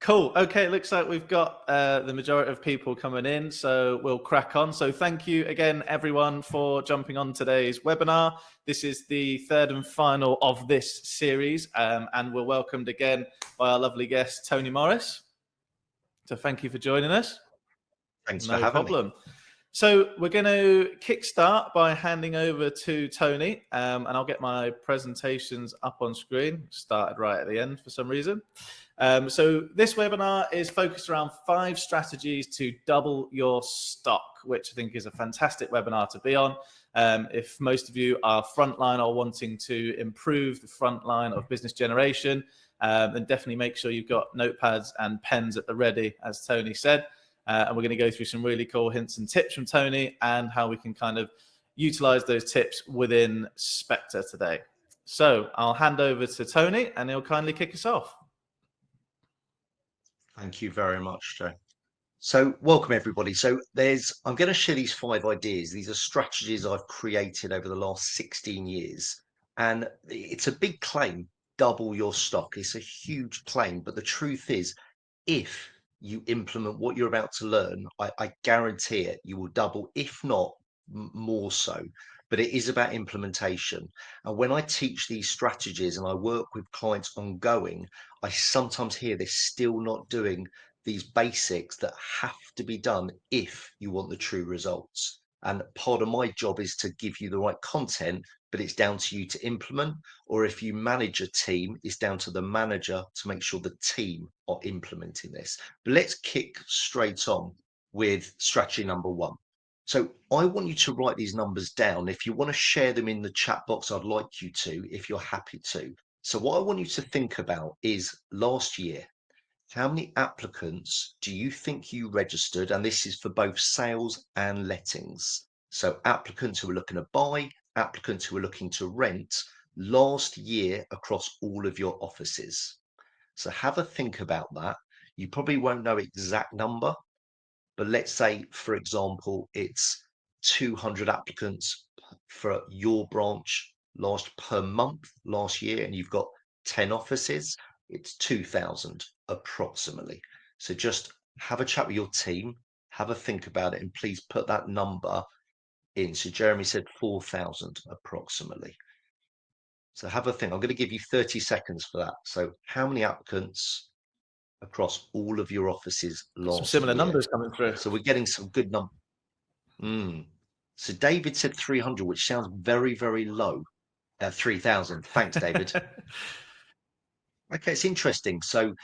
Cool. Okay, it looks like we've got the majority of people coming in, so we'll crack on. So thank you again, everyone, for jumping on today's webinar. This is the third and final of this series, and we're welcomed again by our lovely guest, Tony Morris. So thank you for joining us. Thanks for having me. So we're going to kickstart by handing over to Tony, and I'll get my presentations up on screen. Started right at the end for some reason. So this webinar is focused around 5 strategies to double your stock, which I think is a fantastic webinar to be on. If most of you are frontline or wanting to improve the frontline of business generation, then definitely make sure you've got notepads and pens at the ready, as Tony said. And we're going to go through some really cool hints and tips from Tony and how we can kind of utilize those tips within Spectre today. So I'll hand over to Tony and he'll kindly kick us off. Thank you very much, Joe. So welcome everybody. So I'm going to share these 5 ideas. These are strategies I've created over the last 16 years. And it's a big claim, double your stock. It's a huge claim. But the truth is, if you implement what you're about to learn, I guarantee it, you will double, if not more so. But it is about implementation. And when I teach these strategies and I work with clients ongoing, I sometimes hear they're still not doing these basics that have to be done if you want the true results. And part of my job is to give you the right content, but it's down to you to implement. Or if you manage a team, it's down to the manager to make sure the team are implementing this. But let's kick straight on with strategy number 1. So I want you to write these numbers down. If you want to share them in the chat box, I'd like you to, if you're happy to. So what I want you to think about is last year, how many applicants do you think you registered? And this is for both sales and lettings. So applicants who are looking to buy, applicants who are looking to rent last year across all of your offices. So have a think about that. You probably won't know exact number, but let's say, for example, it's 200 applicants for your branch per month last year, and you've got 10 offices. It's 2,000 approximately. So just have a chat with your team, have a think about it, and please put that number in. So Jeremy said 4,000 approximately. So have a think. I'm going to give you 30 seconds for that. So how many applicants across all of your offices last Some similar year? numbers coming through. So we're getting some good numbers. So David said 300, which sounds very, very low. 3,000. Thanks, David. Okay, it's interesting. So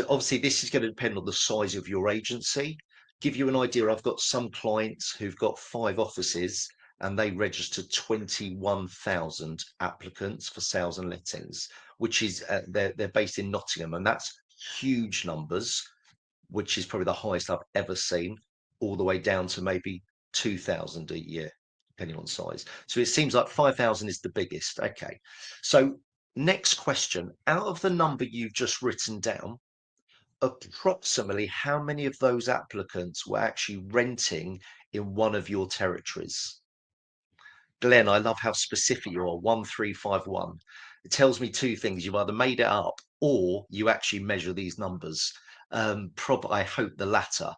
obviously this is going to depend on the size of your agency. Give you an idea, I've got some clients who've got 5 offices and they registered 21,000 applicants for sales and lettings, which is they're based in Nottingham, and that's huge numbers, which is probably the highest I've ever seen, all the way down to maybe 2,000 a year, depending on size. So it seems like 5,000 is the biggest. Okay, so next question, out of the number you've just written down, approximately how many of those applicants were actually renting in one of your territories? Glenn, I love how specific you are, 1351. It tells me 2 things. You've either made it up or you actually measure these numbers. I hope the latter.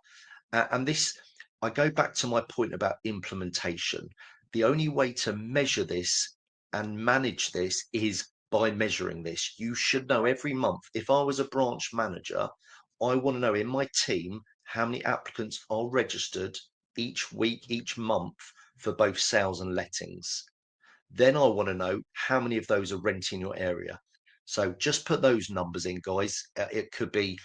And this, I go back to my point about implementation. The only way to measure this and manage this is by measuring this. You should know every month. If I was a branch manager, I want to know in my team how many applicants are registered each week, each month for both sales and lettings. Then I want to know how many of those are renting your area. So just put those numbers in, guys. It could be,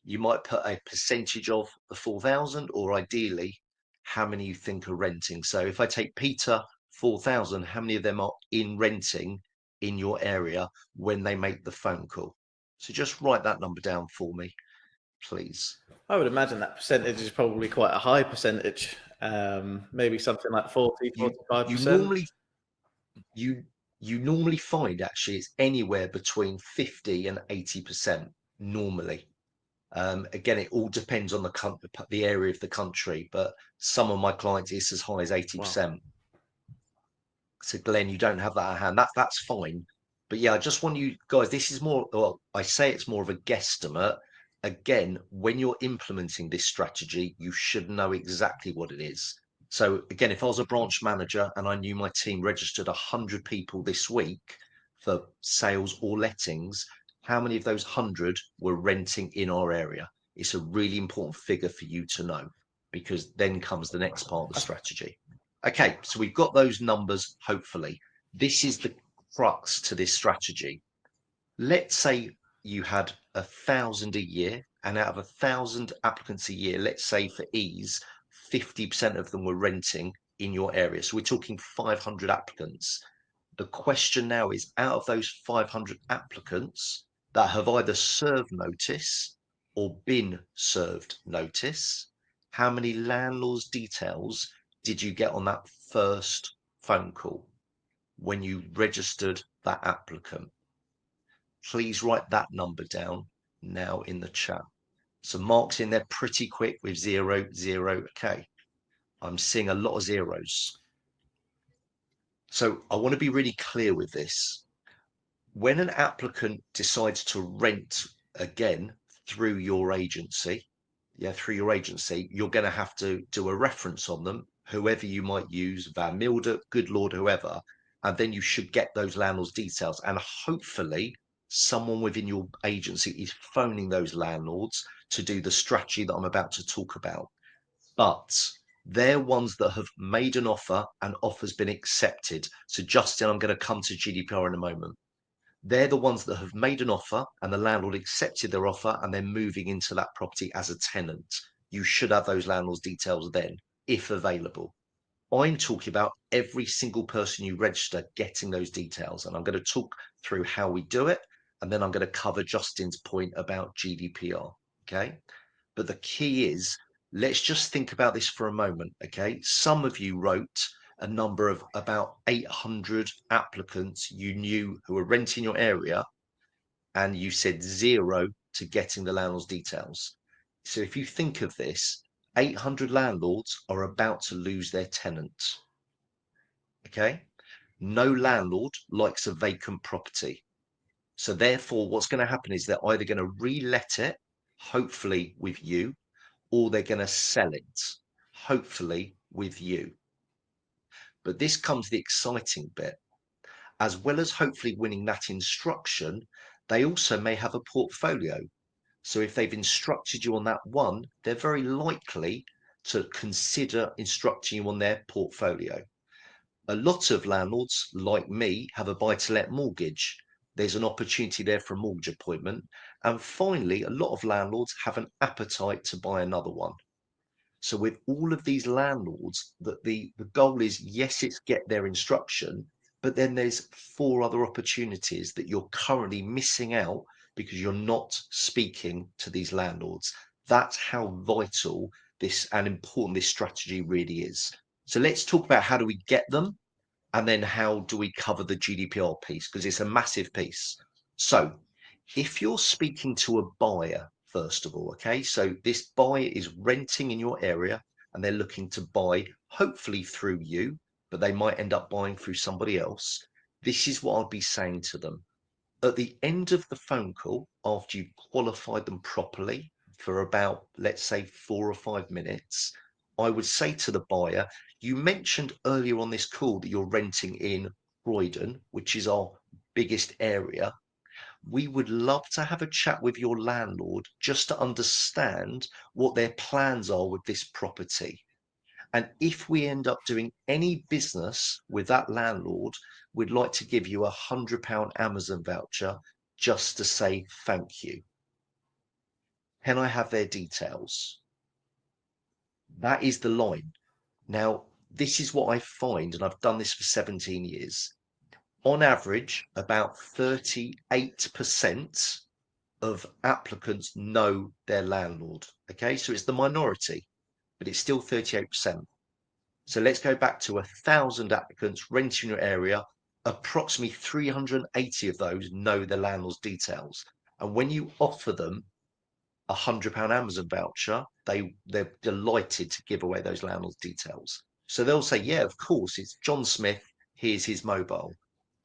you might put a percentage of the 4,000, or ideally, how many you think are renting. So if I take Peter, 4,000, how many of them are in renting in your area when they make the phone call? So just write that number down for me, please. I would imagine that percentage is probably quite a high percentage, maybe something like 40, 45%. You normally find actually it's anywhere between 50 and 80% normally. Again, it all depends on the area of the country, but some of my clients it's as high as 80%. Wow. So Glenn, you don't have that at hand. That's fine. But yeah, I just want you guys, this is more, well, I say it's more of a guesstimate. again, when you're implementing this strategy, you should know exactly what it is. So again, if I was a branch manager and I knew my team registered 100 people this week for sales or lettings, how many of those 100 were renting in our area? It's a really important figure for you to know, because then comes the next part of the strategy. Okay, so we've got those numbers, hopefully. This is the crux to this strategy. Let's say you had 1,000 a year, and out of 1,000 applicants a year, let's say for ease, 50% of them were renting in your area. So we're talking 500 applicants. The question now is, out of those 500 applicants that have either served notice or been served notice, how many landlord's details did you get on that first phone call when you registered that applicant? Please write that number down now in the chat. So Mark's in there pretty quick with 0, 0. Okay. I'm seeing a lot of zeros. So I want to be really clear with this. When an applicant decides to rent again through your agency, you're going to have to do a reference on them, whoever you might use, Van Milder, Good Lord, whoever, and then you should get those landlords' details. And hopefully someone within your agency is phoning those landlords to do the strategy that I'm about to talk about. But they're ones that have made an offer and offer's been accepted. So Justin, I'm going to come to GDPR in a moment. They're the ones that have made an offer and the landlord accepted their offer and they're moving into that property as a tenant. You should have those landlord's details then, if available. I'm talking about every single person you register getting those details. And I'm going to talk through how we do it. And then I'm going to cover Justin's point about GDPR. Okay. But the key is, let's just think about this for a moment. Okay. Some of you wrote a number of about 800 applicants you knew who were renting your area, and you said 0 to getting the landlord's details. So if you think of this, 800 landlords are about to lose their tenants. Okay. No landlord likes a vacant property. So therefore, what's going to happen is they're either going to re-let it, hopefully with you, or they're going to sell it, hopefully with you. But this comes the exciting bit. As well as hopefully winning that instruction, they also may have a portfolio. So if they've instructed you on that one, they're very likely to consider instructing you on their portfolio. A lot of landlords, like me, have a buy-to-let mortgage. There's an opportunity there for a mortgage appointment. And finally, a lot of landlords have an appetite to buy another one. So with all of these landlords, that the goal is, yes, it's get their instruction, but then there's 4 other opportunities that you're currently missing out because you're not speaking to these landlords. That's how vital this and important this strategy really is. So let's talk about how do we get them, and then how do we cover the GDPR piece, because it's a massive piece. So if you're speaking to a buyer, first of all, okay, so this buyer is renting in your area and they're looking to buy, hopefully through you, but they might end up buying through somebody else. This is what I'll be saying to them. At the end of the phone call, after you've qualified them properly for about, let's say, 4 or 5 minutes, I would say to the buyer, you mentioned earlier on this call that you're renting in Croydon, which is our biggest area. We would love to have a chat with your landlord just to understand what their plans are with this property. And if we end up doing any business with that landlord, we'd like to give you £100 Amazon voucher just to say thank you. Can I have their details? That is the line. Now, this is what I find, and I've done this for 17 years. On average, about 38% of applicants know their landlord. Okay, so it's the minority, but it's still 38%. So let's go back to 1,000 applicants renting your area. Approximately 380 of those know their landlord's details. And when you offer them £100 Amazon voucher, they're delighted to give away those landlord's details. So they'll say, yeah, of course, it's John Smith, here's his mobile.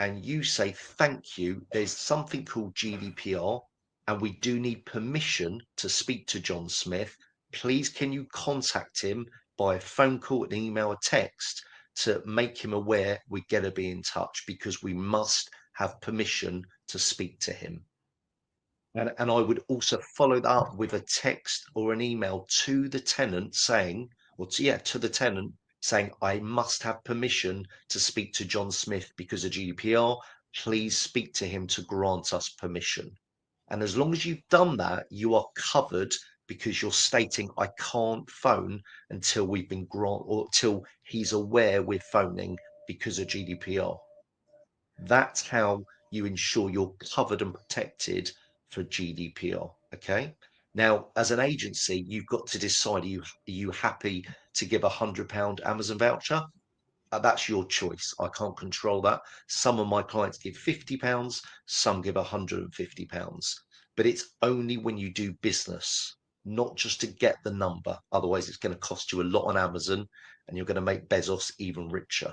And you say, thank you, there's something called GDPR. and we do need permission to speak to John Smith, please can you contact him by a phone call, an email, a text to make him aware we're going to be in touch, because we must have permission to speak to him. And I would also follow that up with a text or an email to the tenant saying, to the tenant saying, I must have permission to speak to John Smith because of GDPR. Please speak to him to grant us permission. And as long as you've done that, you are covered, because you're stating, I can't phone until we've been granted, or till he's aware we're phoning because of GDPR. That's how you ensure you're covered and protected for GDPR. Okay. Now, as an agency, you've got to decide, are you happy to give £100 Amazon voucher? That's your choice. I can't control that. Some of my clients give £50, some give £150. But it's only when you do business, not just to get the number. Otherwise, it's going to cost you a lot on Amazon and you're going to make Bezos even richer.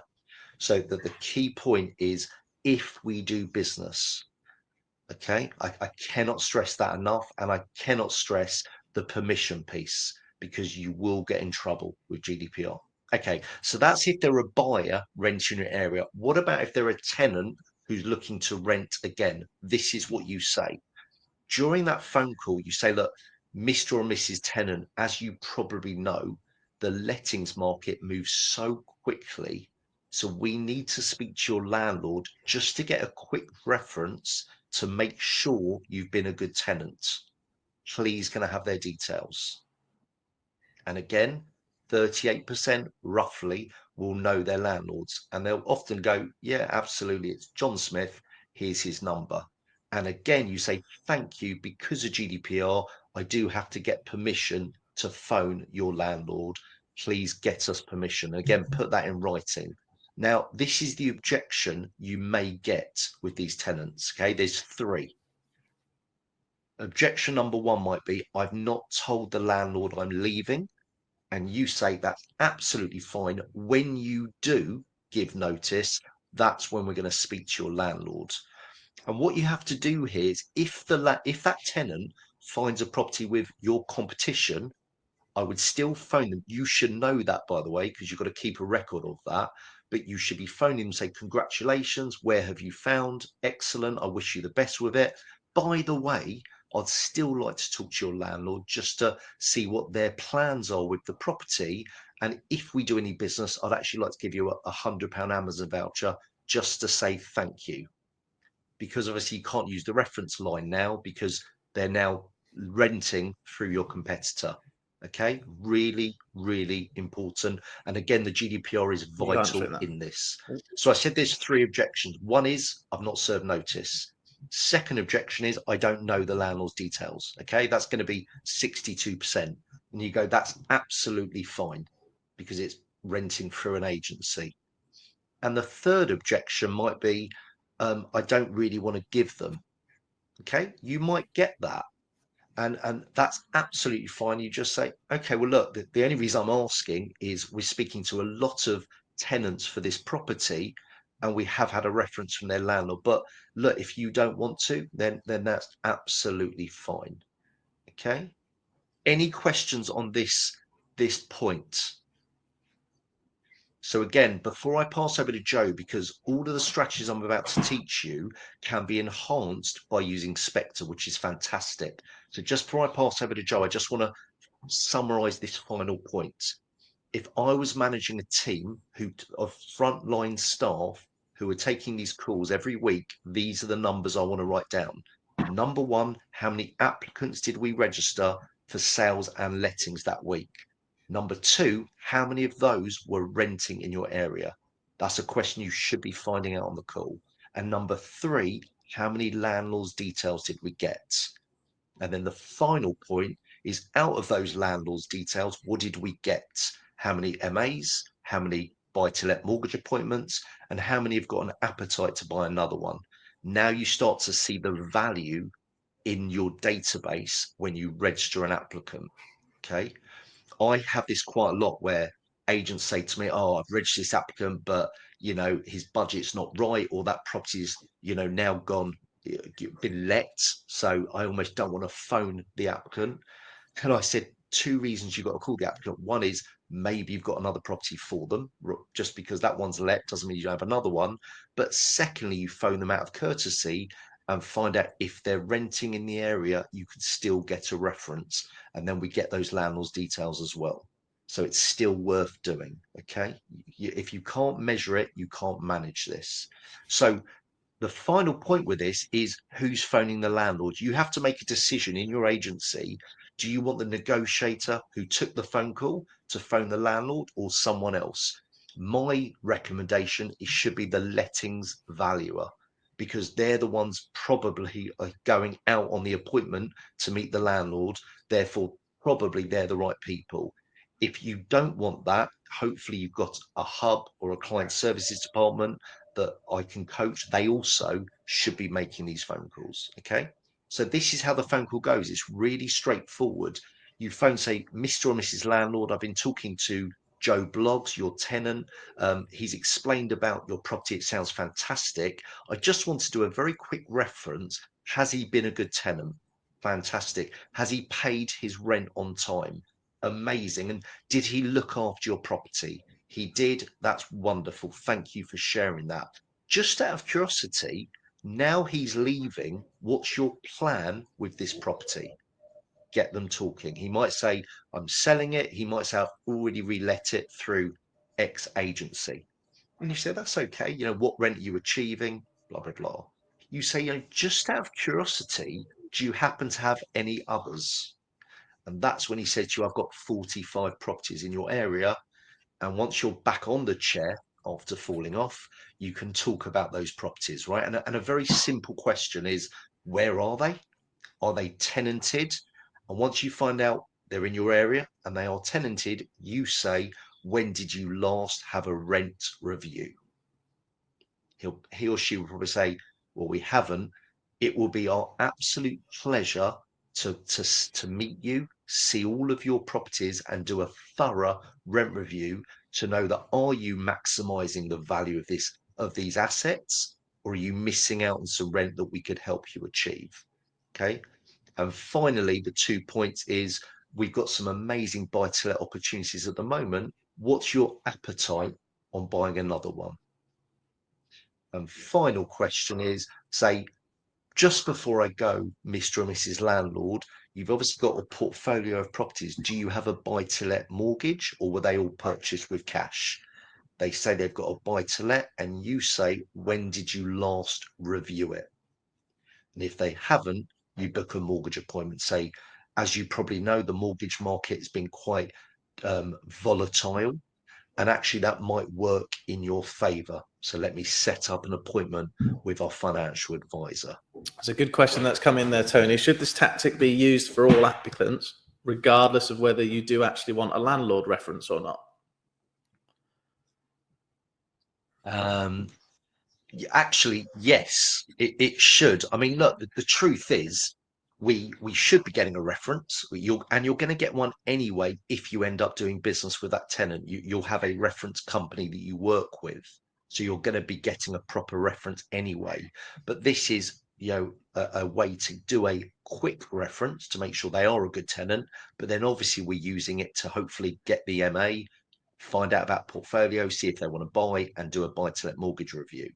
So the key point is, if we do business, okay, I cannot stress that enough. And I cannot stress the permission piece, because you will get in trouble with GDPR. Okay, so that's if they're a buyer renting your area. What about if they're a tenant who's looking to rent again? This is what you say. During that phone call, you say, look, Mr. or Mrs. Tenant, as you probably know, the lettings market moves so quickly. So we need to speak to your landlord just to get a quick reference to make sure you've been a good tenant. Please, can I have their details? And again, 38% roughly will know their landlords, and they'll often go, yeah, absolutely, it's John Smith, here's his number. And again, you say, thank you, because of GDPR, I do have to get permission to phone your landlord. Please get us permission. Again, put that in writing. Now, this is the objection you may get with these tenants. Okay, there's three. Objection number one might be, I've not told the landlord I'm leaving. And you say that's absolutely fine. When you do give notice, that's when we're going to speak to your landlord. And what you have to do here is, if that tenant finds a property with your competition, I would still phone them. You should know that, by the way, because you've got to keep a record of that. But you should be phoning them and say, congratulations, where have you found? Excellent. I wish you the best with it. By the way, I'd still like to talk to your landlord just to see what their plans are with the property. And if we do any business, I'd actually like to give you a £100 Amazon voucher just to say thank you. Because obviously you can't use the reference line now, because they're now renting through your competitor. Okay, really, really important. And again, the GDPR is You're vital answering that. in this. So I said there's three objections. One is, I've not served notice. Second objection is, I don't know the landlord's details. Okay, that's going to be 62%. And you go, that's absolutely fine, because it's renting through an agency. And the third objection might be, I don't really want to give them. Okay, you might get that. And that's absolutely fine. You just say, okay, well, look, the only reason I'm asking is we're speaking to a lot of tenants for this property, and we have had a reference from their landlord. But look, if you don't want to, then that's absolutely fine. Okay. Any questions on this point? So again, before I pass over to Joe, because all of the strategies I'm about to teach you can be enhanced by using Spectre, which is fantastic. So just before I pass over to Joe, I just want to summarize this final point. If I was managing a team of frontline staff who are taking these calls every week, these are the numbers I want to write down. Number one, how many applicants did we register for sales and lettings that week? Number two, how many of those were renting in your area? That's a question you should be finding out on the call. And number three, how many landlords' details did we get? And then the final point is, out of those landlords' details, what did we get? How many MAs? How many buy-to-let mortgage appointments? And how many have got an appetite to buy another one? Now you start to see the value in your database when you register an applicant. Okay. I have this quite a lot, where agents say to me, oh, I've registered this applicant, but his budget's not right, or that property is now gone been let, so I almost don't want to phone the applicant. And I said, two reasons you've got to call the applicant. One is maybe you've got another property for them. Just because that one's let doesn't mean you don't have another one. But secondly, you phone them out of courtesy and find out if they're renting in the area, you could still get a reference. And then we get those landlord's details as well. So it's still worth doing. Okay. If you can't measure it, you can't manage this. So the final point with this is who's phoning the landlord. You have to make a decision in your agency. Do you want the negotiator who took the phone call to phone the landlord or someone else? My recommendation, it should be the lettings valuer, because they're the ones probably are going out on the appointment to meet the landlord. Therefore, probably they're the right people. If you don't want that, hopefully you've got a hub or a client services department that I can coach. They also should be making these phone calls. Okay. So this is how the phone call goes. It's really straightforward. You phone, say, Mr. or Mrs. Landlord, I've been talking to Joe Bloggs, your tenant. He's explained about your property. It sounds fantastic. I just want to do a very quick reference. Has he been a good tenant? Fantastic. Has he paid his rent on time? Amazing. And did he look after your property? He did. That's wonderful. Thank you for sharing that. Just out of curiosity, now he's leaving, what's your plan with this property? Get them talking. He might say, I'm selling it. He might say, I've already relet it through X agency. And you say, that's okay. What rent are you achieving? Blah, blah, blah. You say, just out of curiosity, do you happen to have any others? And that's when he said to you, I've got 45 properties in your area. And once you're back on the chair after falling off, you can talk about those properties, right? And a very simple question is, where are they? Are they tenanted? And once you find out they're in your area and they are tenanted, you say, when did you last have a rent review? He or she will probably say, well, we haven't. It will be our absolute pleasure to meet you, see all of your properties and do a thorough rent review to know that are you maximizing the value of these assets, or are you missing out on some rent that we could help you achieve? Okay. And finally, the 2 points is we've got some amazing buy-to-let opportunities at the moment. What's your appetite on buying another one? And final question is, say, just before I go, Mr. or Mrs. Landlord, you've obviously got a portfolio of properties. Do you have a buy-to-let mortgage, or were they all purchased with cash? They say they've got a buy-to-let, and you say, when did you last review it? And if they haven't, you book a mortgage appointment. Say, as you probably know, the mortgage market has been quite volatile. And actually that might work in your favor. So let me set up an appointment with our financial advisor. It's a good question that's come in there, Tony. Should this tactic be used for all applicants, regardless of whether you do actually want a landlord reference or not? Actually, yes, it should. I mean, look, the truth is we should be getting a reference. You're going to get one anyway if you end up doing business with that tenant. You'll have a reference company that you work with, so you're going to be getting a proper reference anyway. But this is a way to do a quick reference to make sure they are a good tenant. But then obviously we're using it to hopefully get the MA, find out about portfolio, see if they want to buy, and do a buy-to-let mortgage review.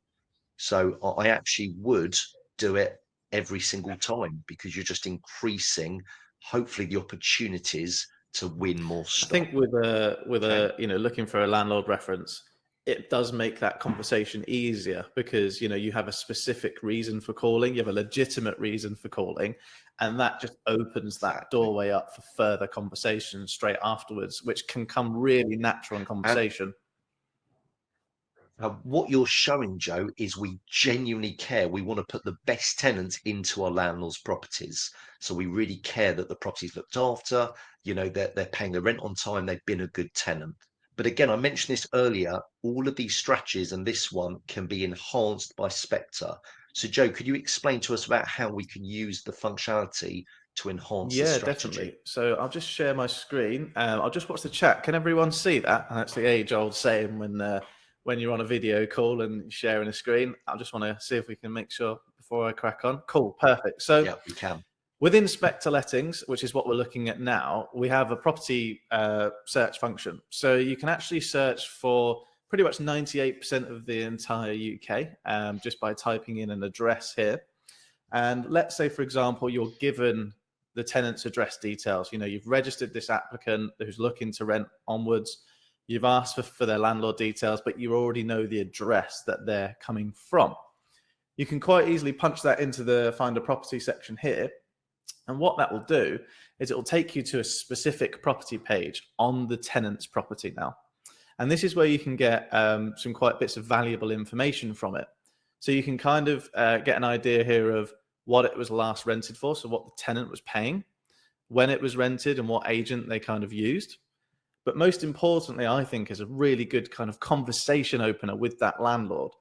So I actually would do it every single time, because you're just increasing, hopefully, the opportunities to win more stock. I think with looking for a landlord reference, it does make that conversation easier, because you have a specific reason for calling, you have a legitimate reason for calling, and that just opens that doorway up for further conversation straight afterwards, which can come really natural in conversation. What you're showing, Joe, is we genuinely care. We want to put the best tenants into our landlords' properties. So we really care that the property's looked after, they're paying the rent on time, they've been a good tenant. But again, I mentioned this earlier, all of these strategies and this one can be enhanced by Spectre. So Joe, could you explain to us about how we can use the functionality to enhance the strategy? Definitely. So I'll just share my screen. I'll just watch the chat. Can everyone see that? And that's the age-old saying when you're on a video call and sharing a screen. I just want to see if we can make sure before I crack on? Cool, perfect. So Yeah, we can. within Spectre lettings, which is what we're looking at now, we have a property search function. So you can actually search for pretty much 98% of the entire UK just by typing in an address here. And let's say, for example, you're given the tenant's address details. You know, you've registered this applicant who's looking to rent onwards. You've asked for their landlord details, but you already know the address that they're coming from. You can quite easily punch that into the find a property section here. And what that will do is it will take you to a specific property page on the tenant's property now. And this is where you can get some quite bits of valuable information from it. So you can kind of get an idea here of what it was last rented for, so what the tenant was paying, when it was rented and what agent they kind of used. But most importantly, I think is a really good kind of conversation opener with that landlord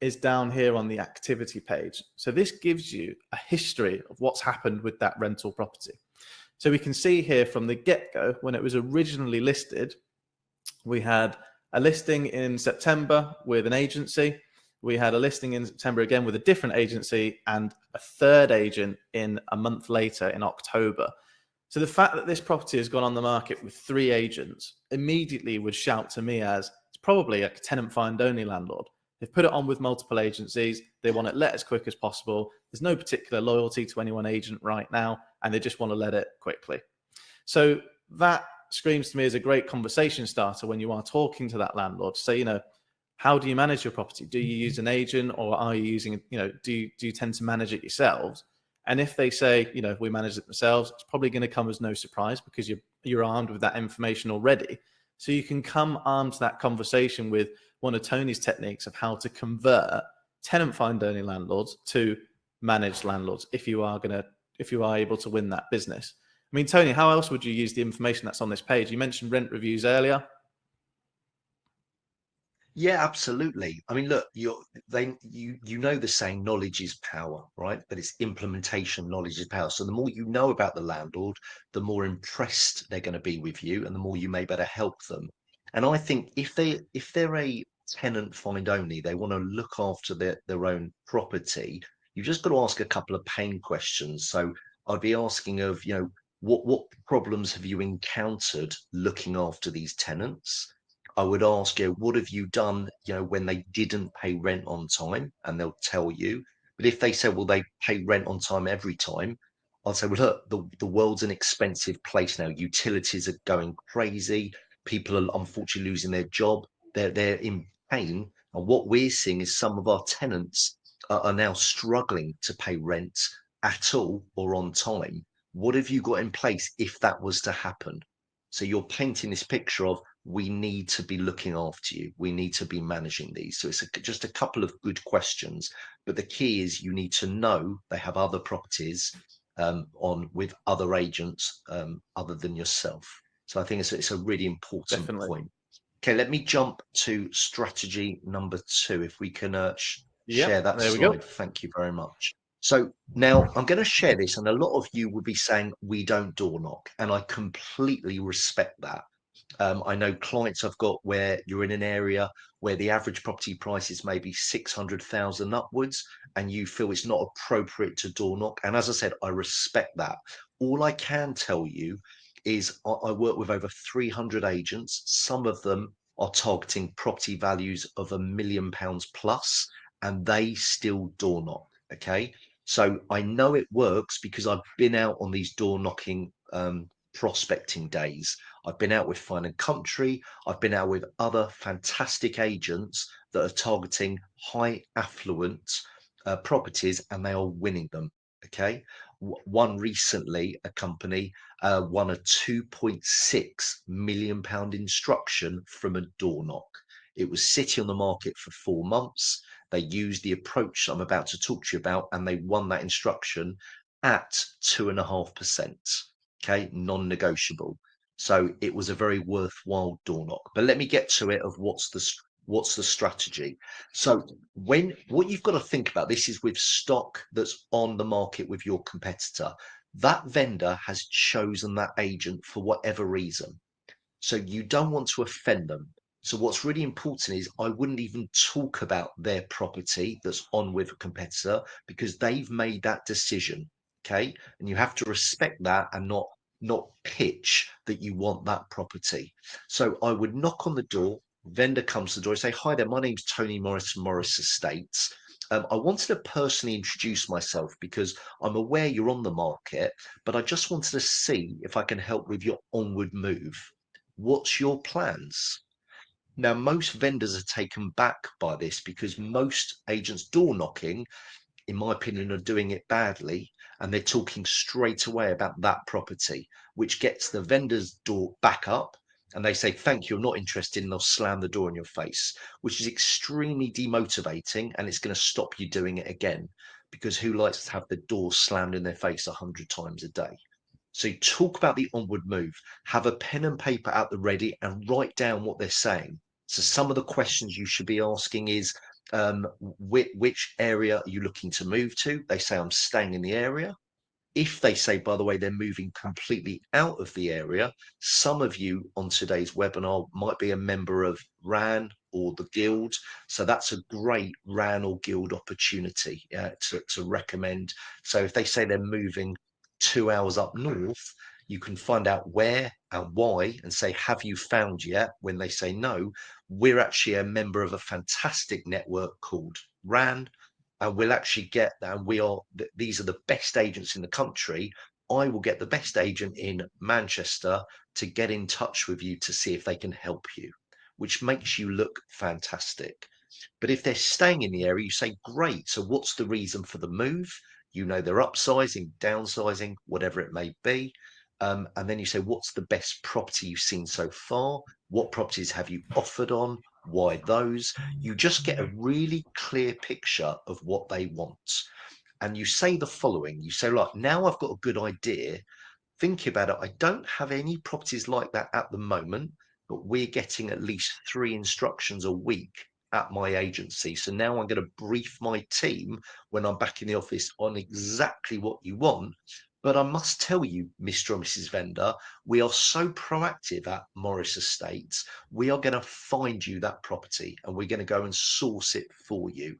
is down here on the activity page. So this gives you a history of what's happened with that rental property. So we can see here from the get-go, when it was originally listed, we had a listing in September with an agency. We had a listing in September again with a different agency and a third agent in a month later in October. So the fact that this property has gone on the market with 3 agents immediately would shout to me as it's probably a tenant find only landlord. They've put it on with multiple agencies. They want it let as quick as possible. There's no particular loyalty to any one agent right now, and they just want to let it quickly. So that screams to me as a great conversation starter when you are talking to that landlord. So, you know, how do you manage your property? Do you use an agent, or are you using, you know, do you tend to manage it yourselves? And if they say, you know, we manage it themselves, it's probably going to come as no surprise because you're armed with that information already. So you can come armed to that conversation with one of Tony's techniques of how to convert tenant find only landlords to managed landlords if you are able to win that business. I mean, Tony, how else would you use the information that's on this page? You mentioned rent reviews earlier. Yeah, absolutely. I mean, look, you know the saying, knowledge is power, right? But it's implementation, knowledge is power. So the more you know about the landlord, the more impressed they're going to be with you, and the more you may better help them. And I think if they're a tenant find only, they want to look after their own property. You've just got to ask a couple of pain questions. So I'd be asking of, you know, what problems have you encountered looking after these tenants? I would ask you, what have you done, you know, when they didn't pay rent on time? And they'll tell you. But if they say, well, they pay rent on time every time, I'll say, well, look, the world's an expensive place now. Utilities are going crazy. People are unfortunately losing their job. They're in pain. And what we're seeing is some of our tenants are now struggling to pay rent at all or on time. What have you got in place if that was to happen? So you're painting this picture of, we need to be looking after you. We need to be managing these. So it's just a couple of good questions. But the key is you need to know they have other properties on with other agents other than yourself. So I think it's a really important Definitely. point. Okay, let me jump to strategy number 2. If we can share Yep, that there we go. slide. Thank you very much. So now I'm going to share this, and a lot of you would be saying we don't door knock, and I completely respect that. I know clients I've got where you're in an area where the average property price is maybe 600,000 upwards, and you feel it's not appropriate to door knock. And as I said, I respect that. All I can tell you is I work with over 300 agents. Some of them are targeting property values of £1 million plus, and they still door knock. Okay. So I know it works because I've been out on these door knocking prospecting days. I've been out with Fine and Country. I've been out with other fantastic agents that are targeting high affluent properties, and they are winning them. Okay. One recently, a company won a £2.6 million instruction from a door knock. It was sitting on the market for 4 months. They used the approach I'm about to talk to you about, and they won that instruction at 2.5%. Okay, non-negotiable. So it was a very worthwhile door knock. But let me get to it of what's the strategy. So what you've got to think about, this is with stock that's on the market with your competitor. That vendor has chosen that agent for whatever reason. So you don't want to offend them. So what's really important is I wouldn't even talk about their property that's on with a competitor because they've made that decision. Okay. And you have to respect that and not pitch that you want that property. So I would knock on the door, vendor comes to the door, say, hi there, my name's Tony Morris from Morris Estates. I wanted to personally introduce myself because I'm aware you're on the market, but I just wanted to see if I can help with your onward move. What's your plans? Now, most vendors are taken back by this because most agents door knocking, in my opinion, are doing it badly and they're talking straight away about that property, which gets the vendor's door back up and they say, thank you, I'm not interested, and they'll slam the door in your face, which is extremely demotivating and it's going to stop you doing it again because who likes to have the door slammed in their face 100 times a day? So you talk about the onward move, have a pen and paper out the ready and write down what they're saying. So some of the questions you should be asking is, which area are you looking to move to? They say, I'm staying in the area. If they say, by the way, they're moving completely out of the area, some of you on today's webinar might be a member of RAN or the Guild. So that's a great RAN or Guild opportunity to recommend. So if they say they're moving 2 hours up north, you can find out where and why and say, have you found yet? When they say no, we're actually a member of a fantastic network called RAN, and we'll actually get that. And these are the best agents in the country. I will get the best agent in Manchester to get in touch with you to see if they can help you, which makes you look fantastic. But if they're staying in the area, you say, great. So what's the reason for the move? They're upsizing, downsizing, whatever it may be. And then you say, what's the best property you've seen so far? What properties have you offered on? Why those? You just get a really clear picture of what they want. And you say the following, you say, like, now I've got a good idea. Thinking about it, I don't have any properties like that at the moment, but we're getting at least 3 instructions a week at my agency. So now I'm going to brief my team when I'm back in the office on exactly what you want. But I must tell you, Mr. or Mrs. Vendor, we are so proactive at Morris Estates. We are going to find you that property and we're going to go and source it for you.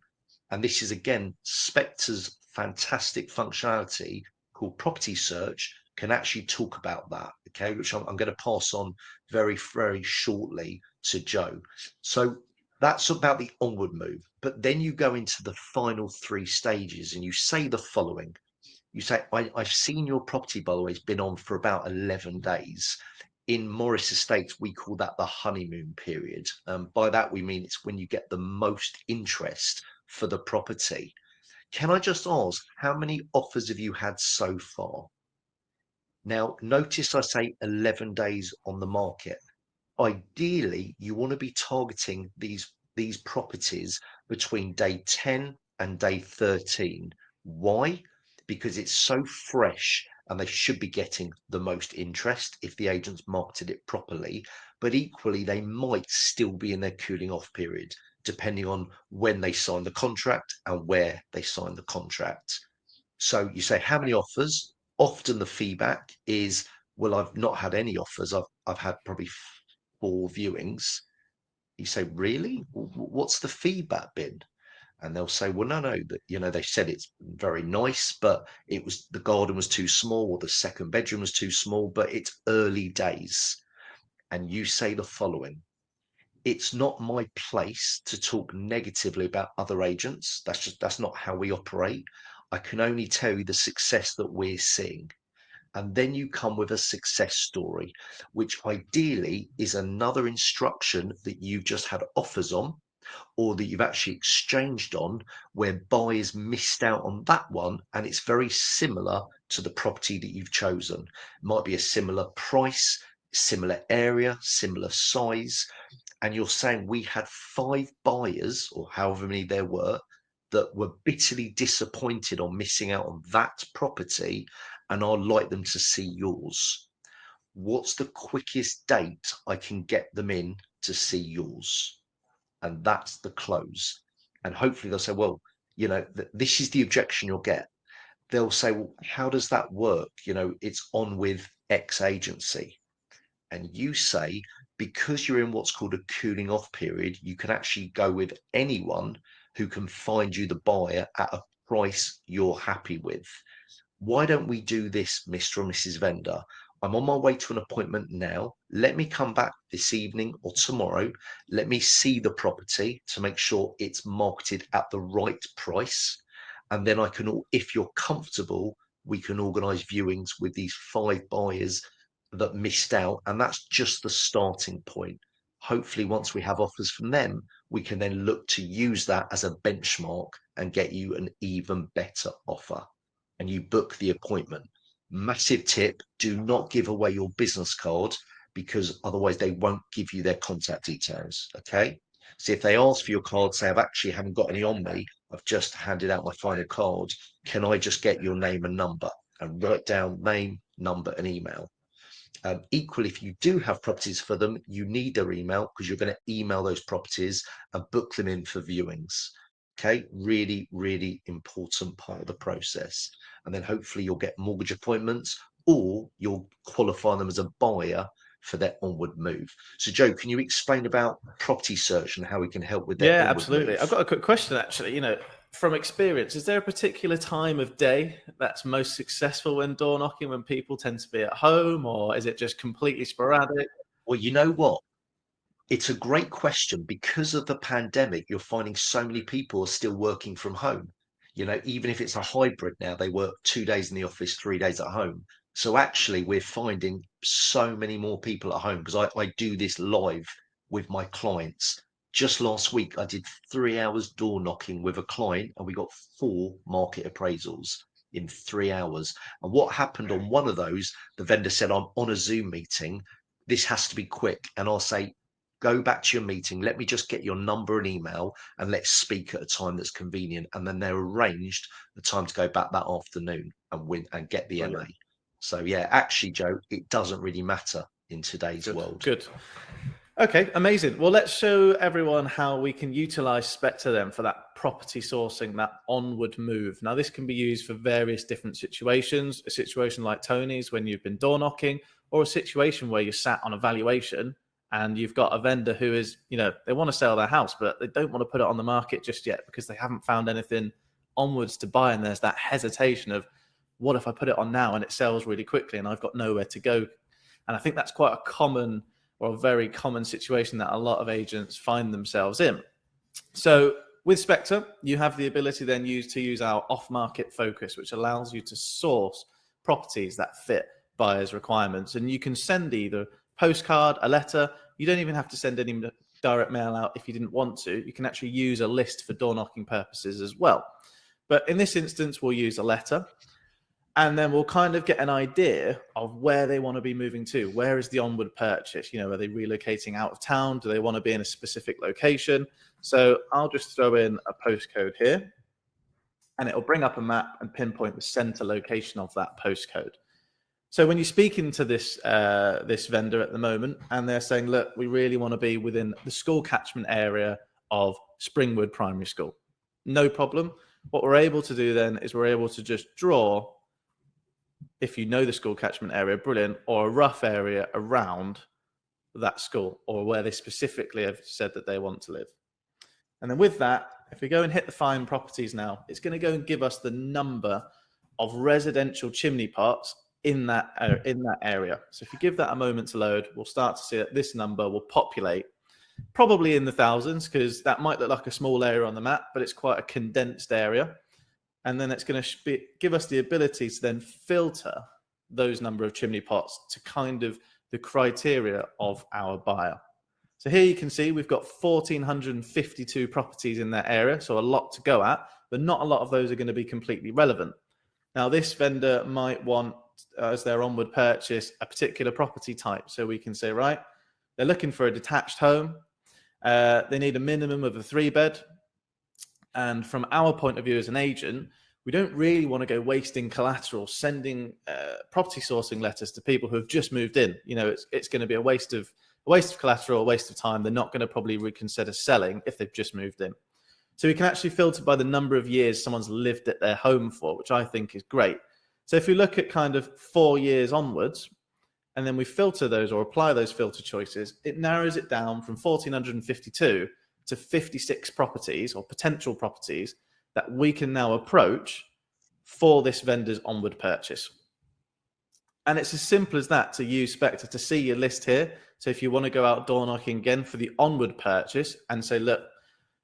And this is, again, Spectre's fantastic functionality called Property Search can actually talk about that, okay, which I'm going to pass on very, very shortly to Joe. So that's about the onward move. But then you go into the final 3 stages and you say the following. You say, I've seen your property, by the way, it's been on for about 11 days. In Morris Estates, we call that the honeymoon period. By that, we mean it's when you get the most interest for the property. Can I just ask, how many offers have you had so far? Now, notice I say 11 days on the market. Ideally, you want to be targeting these properties between day 10 and day 13. Why? Because it's so fresh and they should be getting the most interest if the agents marketed it properly. But equally, they might still be in their cooling off period, depending on when they sign the contract and where they sign the contract. So you say, how many offers? Often the feedback is, well, I've not had any offers. I've had probably 4 viewings. You say, really? What's the feedback been? And they'll say, well, no, that, they said it's very nice, but the garden was too small or the second bedroom was too small, but it's early days. And you say the following. It's not my place to talk negatively about other agents. That's not how we operate. I can only tell you the success that we're seeing. And then you come with a success story, which ideally is another instruction that you've just had offers on or that you've actually exchanged on where buyers missed out on that one. And it's very similar to the property that you've chosen. It might be a similar price, similar area, similar size. And you're saying we had 5 buyers or however many there were that were bitterly disappointed on missing out on that property, and I'd like them to see yours. What's the quickest date I can get them in to see yours? And that's the close. And hopefully they'll say, well, this is the objection you'll get. They'll say, well, how does that work? It's on with X agency. And you say, because you're in what's called a cooling off period, you can actually go with anyone who can find you the buyer at a price you're happy with. Why don't we do this, Mr. or Mrs. Vendor? I'm on my way to an appointment now. Let me come back this evening or tomorrow. Let me see the property to make sure it's marketed at the right price. And then I can, if you're comfortable, we can organise viewings with these 5 buyers that missed out. And that's just the starting point. Hopefully, once we have offers from them, we can then look to use that as a benchmark and get you an even better offer. And you book the appointment. Massive tip, do not give away your business card because otherwise they won't give you their contact details. Okay. So if they ask for your card, say, I've actually haven't got any on me, I've just handed out my final card. Can I just get your name and number? And write down name, number, and email. Equally, if you do have properties for them, you need their email because you're going to email those properties and book them in for viewings. Okay, really, really important part of the process. And then hopefully you'll get mortgage appointments or you'll qualify them as a buyer for their onward move. So Joe, can you explain about property search and how we can help with their Yeah, onward absolutely. move? I've got a quick question, actually. From experience, is there a particular time of day that's most successful when door knocking, when people tend to be at home, or is it just completely sporadic? Well, you know what? It's a great question. Because of the pandemic, you're finding so many people are still working from home. Even if it's a hybrid now, they work 2 days in the office, 3 days at home. So actually, we're finding so many more people at home because I do this live with my clients. Just last week, I did 3 hours door knocking with a client and we got 4 market appraisals in 3 hours. And what happened on one of those, the vendor said, I'm on a Zoom meeting. This has to be quick. And I'll say, go back to your meeting. Let me just get your number and email and let's speak at a time that's convenient. And then they're arranged the time to go back that afternoon and win and get the MA. So yeah, actually, Joe, it doesn't really matter in today's world. Good. Okay, amazing. Well, let's show everyone how we can utilize Spectre then for that property sourcing, that onward move. Now, this can be used for various different situations. A situation like Tony's when you've been door knocking, or a situation where you're sat on a valuation and you've got a vendor who is, they want to sell their house, but they don't want to put it on the market just yet because they haven't found anything onwards to buy. And there's that hesitation of, what if I put it on now and it sells really quickly and I've got nowhere to go? And I think that's quite a common or a very common situation that a lot of agents find themselves in. So with Spectre, you have the ability then to use our off-market focus, which allows you to source properties that fit buyers' requirements. And you can send either postcard, a letter. You don't even have to send any direct mail out if you didn't want to. You can actually use a list for door knocking purposes as well. But in this instance, we'll use a letter. And then we'll kind of get an idea of where they want to be moving to. Where is the onward purchase? Are they relocating out of town? Do they want to be in a specific location? So I'll just throw in a postcode here and it'll bring up a map and pinpoint the center location of that postcode. So when you're speaking to this vendor at the moment and they're saying, look, we really want to be within the school catchment area of Springwood Primary School. No problem. What we're able to do then is we're able to just draw, if you know the school catchment area, brilliant, or a rough area around that school or where they specifically have said that they want to live. And then with that, if we go and hit the find properties now, it's going to go and give us the number of residential chimney pots in that area. So if you give that a moment to load, we'll start to see that this number will populate probably in the thousands, because that might look like a small area on the map, but it's quite a condensed area. And then it's going to give us the ability to then filter those number of chimney pots to kind of the criteria of our buyer. So here you can see we've got 1,452 properties in that area, so a lot to go at, but not a lot of those are going to be completely relevant. Now, this vendor might want, as their onward purchase, a particular property type. So we can say, right, they're looking for a detached home. They need a minimum of a 3-bed. And from our point of view as an agent, we don't really want to go wasting collateral, sending property sourcing letters to people who have just moved in. It's going to be a waste of collateral, a waste of time. They're not going to probably reconsider selling if they've just moved in. So we can actually filter by the number of years someone's lived at their home for, which I think is great. So if we look at kind of 4 years onwards, and then we filter those or apply those filter choices, it narrows it down from 1,452 to 56 properties or potential properties that we can now approach for this vendor's onward purchase. And it's as simple as that to use Spectre to see your list here. So if you want to go out door knocking again for the onward purchase and say, look,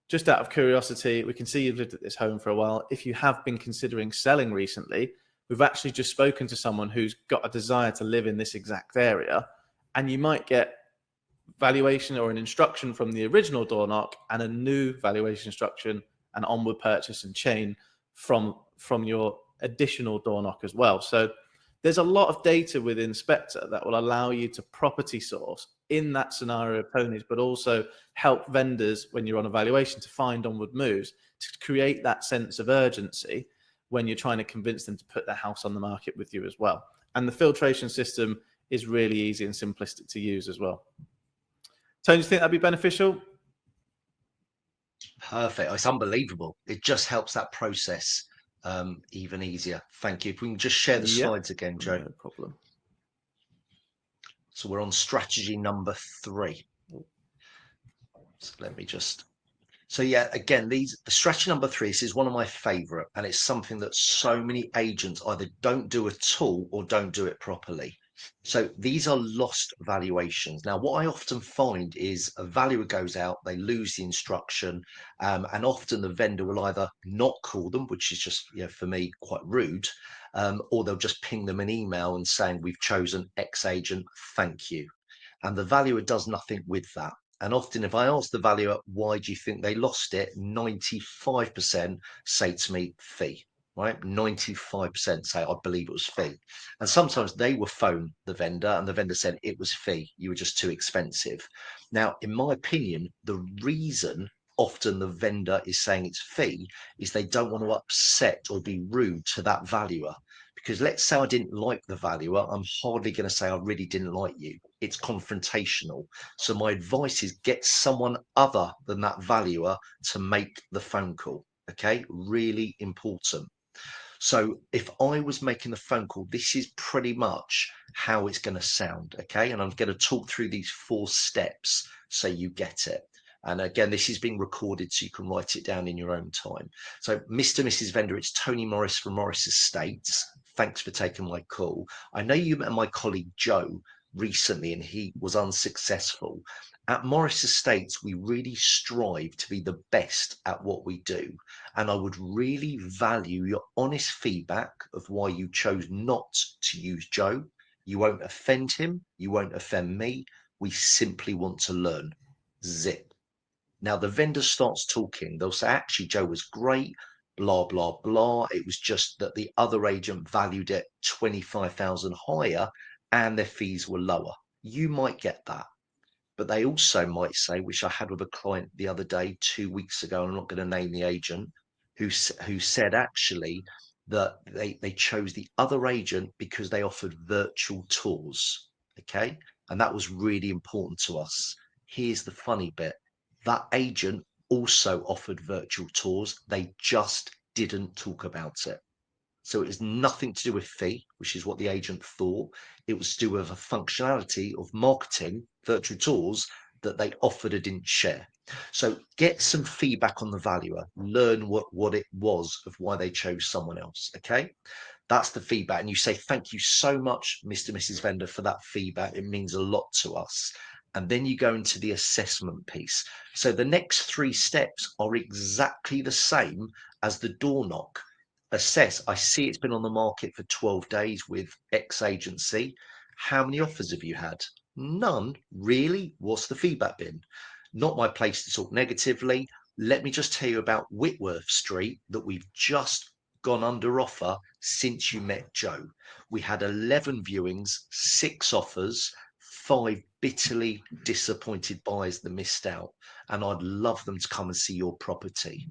just out of curiosity, we can see you've lived at this home for a while. If you have been considering selling recently, we've actually just spoken to someone who's got a desire to live in this exact area. And you might get valuation or an instruction from the original door knock and a new valuation instruction and onward purchase and chain from your additional door knock as well. So there's a lot of data within Spectre that will allow you to property source in that scenario of Tony's, but also help vendors when you're on evaluation to find onward moves, to create that sense of urgency when you're trying to convince them to put their house on the market with you as well. And the filtration system is really easy and simplistic to use as well. Tony, do you think that'd be beneficial? Perfect. It's unbelievable. It just helps that process even easier. Thank you. If we can just share the slides again, Joe. No problem. So we're on strategy number 3. So let me just. So yeah, again, the strategy number 3, this is one of my favorite, and it's something that so many agents either don't do at all or don't do it properly. So these are lost valuations. Now, what I often find is a valuer goes out, they lose the instruction, and often the vendor will either not call them, which is just, for me, quite rude, or they'll just ping them an email and saying, we've chosen X agent, thank you. And the valuer does nothing with that. And often if I ask the valuer, why do you think they lost it? 95% say to me, fee. Right, 95% say I believe it was fee, and sometimes they will phone the vendor and the vendor said it was fee, you were just too expensive. Now, in my opinion, the reason often the vendor is saying it's fee is they don't want to upset or be rude to that valuer. Because let's say I didn't like the valuer, I'm hardly going to say I really didn't like you. It's confrontational. So my advice is get someone other than that valuer to make the phone call. Okay, really important. So if I was making the phone call, this is pretty much how it's going to sound. Okay, and I'm going to talk through these 4 steps so you get it. And again, this is being recorded so you can write it down in your own time. So Mr. and Mrs. Vendor, it's Tony Morris from Morris Estates. Thanks for taking my call. I know you met my colleague Joe recently and he was unsuccessful. At Morris Estates, we really strive to be the best at what we do. And I would really value your honest feedback of why you chose not to use Joe. You won't offend him. You won't offend me. We simply want to learn. Zip. Now, the vendor starts talking. They'll say, actually, Joe was great, blah, blah, blah. It was just that the other agent valued it 25,000 higher and their fees were lower. You might get that. But they also might say, which I had with a client the other day, 2 weeks ago, I'm not going to name the agent, who said actually that they chose the other agent because they offered virtual tours. Okay. And that was really important to us. Here's the funny bit. That agent also offered virtual tours. They just didn't talk about it. So it was nothing to do with fee, which is what the agent thought. It was to do with a functionality of marketing, virtual tours, that they offered and didn't share. So get some feedback on the valuer, learn what it was of why they chose someone else. Okay. That's the feedback. And you say, thank you so much, Mr. and Mrs. Vendor, for that feedback. It means a lot to us. And then you go into the assessment piece. So the next 3 steps are exactly the same as the door knock. Assess. I see it's been on the market for 12 days with X agency. How many offers have you had? None. Really? What's the feedback been? Not my place to talk negatively. Let me just tell you about Whitworth Street that we've just gone under offer since you met Joe. We had 11 viewings, 6 offers, 5 bitterly disappointed buyers that missed out. And I'd love them to come and see your property.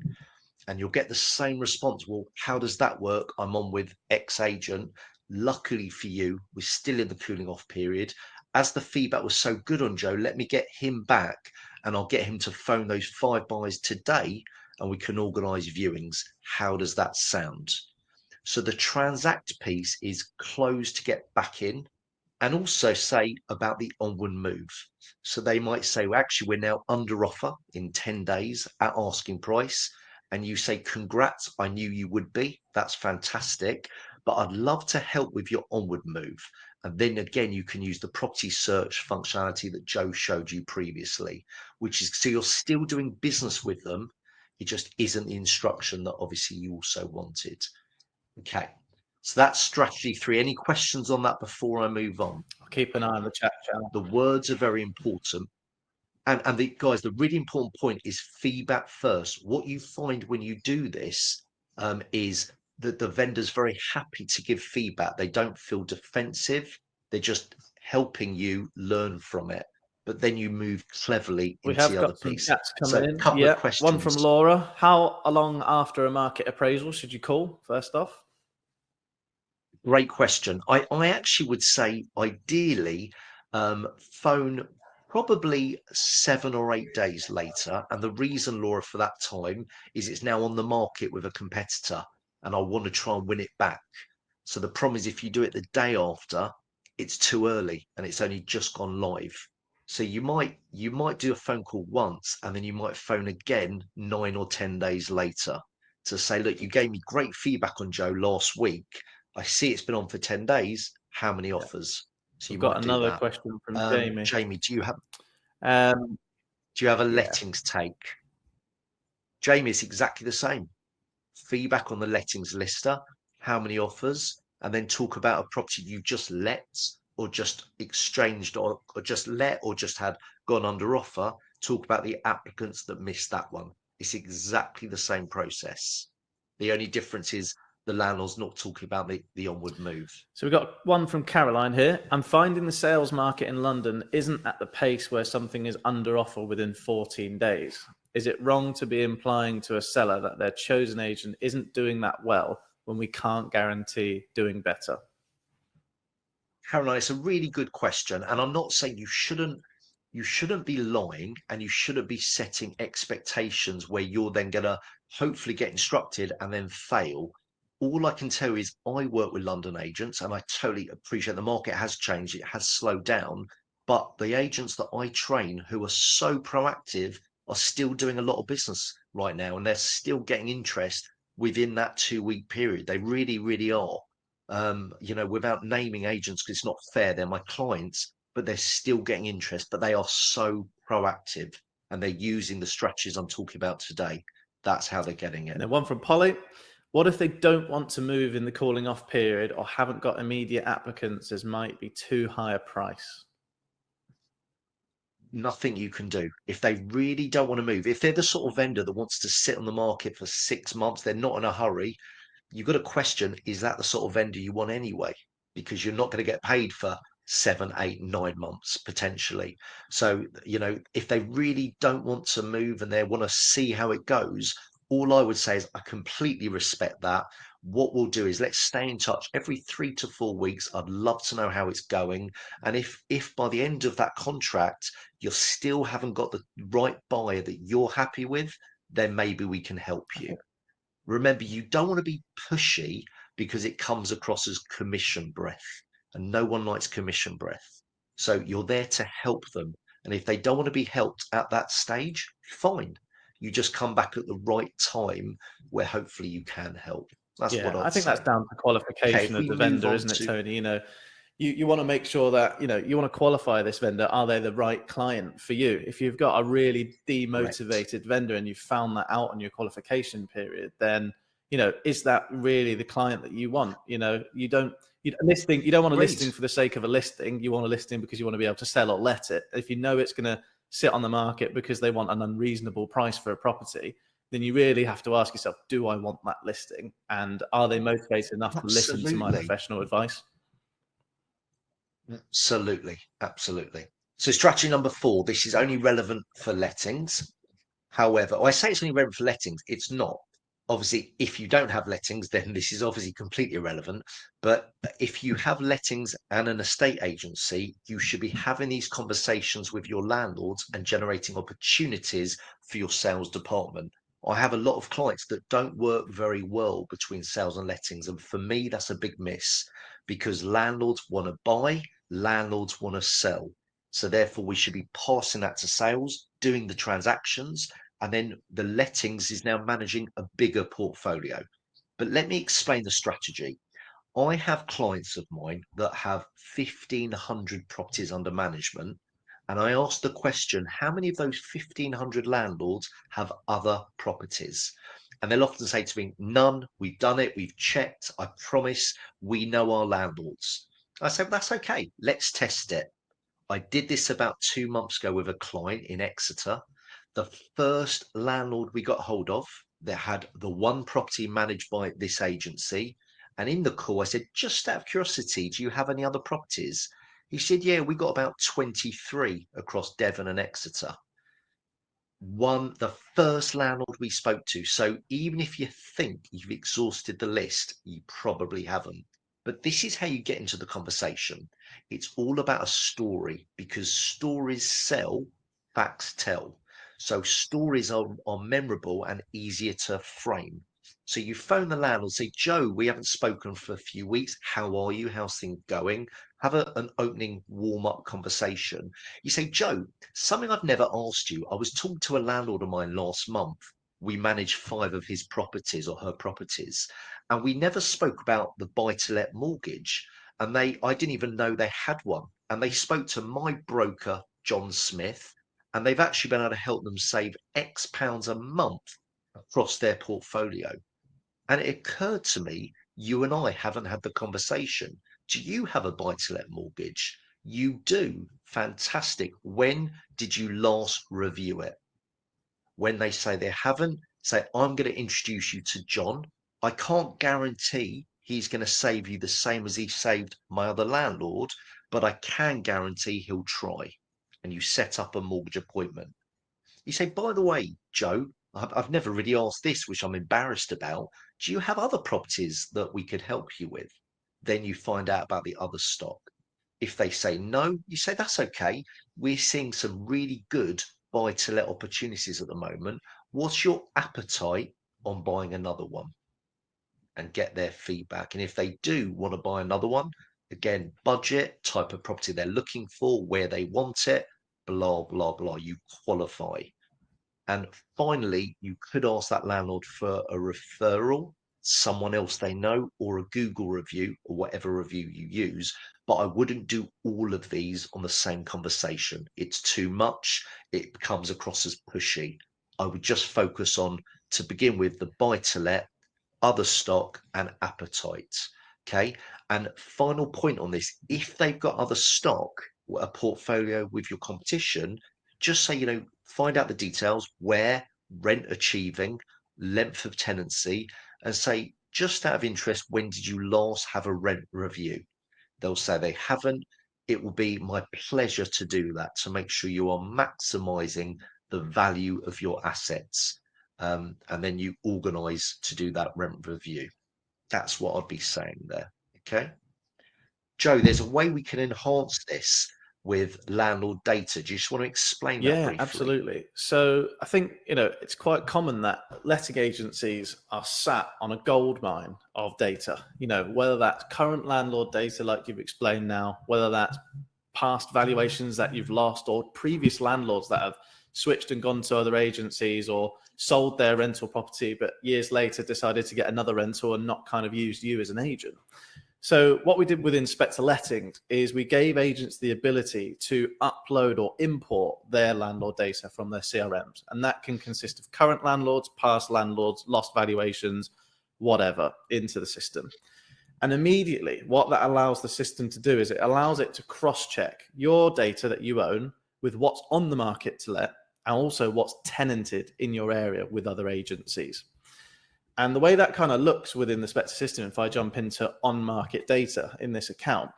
And you'll get the same response. Well, how does that work? I'm on with X agent. Luckily for you, we're still in the cooling off period. As the feedback was so good on Joe, let me get him back and I'll get him to phone those 5 buyers today and we can organize viewings. How does that sound? So the transact piece is close to get back in And also say about the onward move. So they might say, well, actually, we're now under offer in 10 days at asking price. And you say, congrats, I knew you would be. That's fantastic. But I'd love to help with your onward move. And then again, you can use the property search functionality that Joe showed you previously, which is so you're still doing business with them. It just isn't the instruction that obviously you also wanted. Okay. So that's strategy 3. Any questions on that before I move on? I'll keep an eye on the chat channel. The words are very important. And the guys, the really important point is feedback first. What you find when you do this is that the vendor's very happy to give feedback. They don't feel defensive. They're just helping you learn from it. But then you move cleverly We into have the other got some piece. chats coming So a in. couple Yeah, of questions. one from Laura. How long after a market appraisal should you call, first off? Great question. I actually would say ideally phone probably 7 or 8 days later. And the reason, Laura, for that time is it's now on the market with a competitor and I want to try and win it back. So the problem is if you do it the day after, it's too early and it's only just gone live. So you might do a phone call once and then you might phone again 9 or 10 days later to say, look, you gave me great feedback on Joe last week. I see it's been on for 10 days. How many offers? So We've you got might do another that. question from Jamie. Jamie, do you have Um, a yeah. lettings take? Jamie, it's exactly the same. Feedback on the lettings lister, how many offers, and then talk about a property you just let or just exchanged or just let or just had gone under offer. Talk about the applicants that missed that one. It's exactly the same process. The only difference is the landlord's not talking about the onward move. So we've got one from Caroline here. I'm finding the sales market in London isn't at the pace where something is under offer within 14 days. Is it wrong to be implying to a seller that their chosen agent isn't doing that well when we can't guarantee doing better? Caroline, it's a really good question. And I'm not saying you shouldn't be lying and you shouldn't be setting expectations where you're then going to hopefully get instructed and then fail. All I can tell you is I work with London agents and I totally appreciate the market has changed. It has slowed down, but the agents that I train who are so proactive are still doing a lot of business right now and they're still getting interest within that 2-week period. They really, really are. Without naming agents because it's not fair, they're my clients, but they're still getting interest, but they are so proactive and they're using the strategies I'm talking about today. That's how they're getting it. And then one from Polly. What if they don't want to move in the calling off period or haven't got immediate applicants as might be too high a price? Nothing you can do. If they really don't want to move, if they're the sort of vendor that wants to sit on the market for 6 months, they're not in a hurry. You've got to question, is that the sort of vendor you want anyway? Because you're not going to get paid for 7, 8, 9 months potentially. So, if they really don't want to move and they want to see how it goes, all I would say is I completely respect that. What we'll do is let's stay in touch every 3 to 4 weeks. I'd love to know how it's going. And if by the end of that contract, you still haven't got the right buyer that you're happy with, then maybe we can help you. Remember, you don't want to be pushy because it comes across as commission breath, and no one likes commission breath. So you're there to help them. And if they don't want to be helped at that stage, fine. You just come back at the right time where hopefully you can help. That's what I'd I think say. that's down to qualification of the vendor, isn't it, Tony? You want to make sure that, you want to qualify this vendor. Are they the right client for you? If you've got a really demotivated vendor and you've found that out on your qualification period, then, is that really the client that you want? You don't want a listing for the sake of a listing. You want a listing because you want to be able to sell or let it. If you know it's going to sit on the market because they want an unreasonable price for a property, then you really have to ask yourself, do I want that listing? And are they motivated enough to listen to my professional advice? Absolutely. So strategy number 4, this is only relevant for lettings. However, I say it's only relevant for lettings. It's not. Obviously, if you don't have lettings, then this is obviously completely irrelevant. But if you have lettings and an estate agency, you should be having these conversations with your landlords and generating opportunities for your sales department. I have a lot of clients that don't work very well between sales and lettings. And for me, that's a big miss because landlords want to buy landlords want to sell. So therefore we should be passing that to sales, doing the transactions, and then the lettings is now managing a bigger portfolio. But let me explain the strategy. I have clients of mine that have 1,500 properties under management. And I ask the question, how many of those 1,500 landlords have other properties? And they'll often say to me, none, we've done it, we've checked, I promise, we know our landlords. I said, well, that's okay, let's test it. I did this about 2 months ago with a client in Exeter. The first landlord we got hold of that had the one property managed by this agency. And in the call, I said, just out of curiosity, do you have any other properties? He said, yeah, we got about 23 across Devon and Exeter. The first landlord we spoke to. So even if you think you've exhausted the list, you probably haven't. But this is how you get into the conversation. It's all about a story because stories sell, facts tell. So stories are memorable and easier to frame. So you phone the landlord, say, Joe, we haven't spoken for a few weeks. How are you? How's things going? Have an opening warm-up conversation. You say, Joe, something I've never asked you. I was talking to a landlord of mine last month. We manage 5 of his properties or her properties, and we never spoke about the buy-to-let mortgage. And I didn't even know they had one. And they spoke to my broker, John Smith, and they've actually been able to help them save X pounds a month across their portfolio. And it occurred to me, you and I haven't had the conversation. Do you have a buy-to-let mortgage? You do. Fantastic. When did you last review it? When they say they haven't, say, I'm going to introduce you to John. I can't guarantee he's going to save you the same as he saved my other landlord, but I can guarantee he'll try. And you set up a mortgage appointment. You say, by the way, Joe, I've never really asked this, which I'm embarrassed about. Do you have other properties that we could help you with? Then you find out about the other stock. If they say no, you say, that's okay. We're seeing some really good buy-to-let opportunities at the moment. What's your appetite on buying another one? And get their feedback. And if they do want to buy another one, again, budget, type of property they're looking for, where they want it, blah, blah, blah. You qualify. And finally, you could ask that landlord for a referral, someone else they know, or a Google review, or whatever review you use. But I wouldn't do all of these on the same conversation. It's too much. It comes across as pushy. I would just focus on, to begin with, the buy-to-let, other stock, and appetite. Okay. And final point on this, if they've got other stock, a portfolio with your competition, just say, find out the details, where, rent achieving, length of tenancy, and say, just out of interest, when did you last have a rent review? They'll say they haven't. It will be my pleasure to do that, to make sure you are maximizing the value of your assets. And then you organize to do that rent review. That's what I'd be saying there. Okay. Joe, there's a way we can enhance this with landlord data. Do you just want to explain that Yeah, briefly? absolutely. So I think, it's quite common that letting agencies are sat on a gold mine of data, whether that's current landlord data, like you've explained now, whether that's past valuations that you've lost, or previous landlords that have switched and gone to other agencies, or sold their rental property, but years later decided to get another rental and not kind of used you as an agent. So what we did within Spectre Lettings is we gave agents the ability to upload or import their landlord data from their CRMs. And that can consist of current landlords, past landlords, lost valuations, whatever, into the system. And immediately what that allows the system to do is it allows it to cross-check your data that you own with what's on the market to let, and also what's tenanted in your area with other agencies. And the way that kind of looks within the Spectre system, if I jump into on-market data in this account,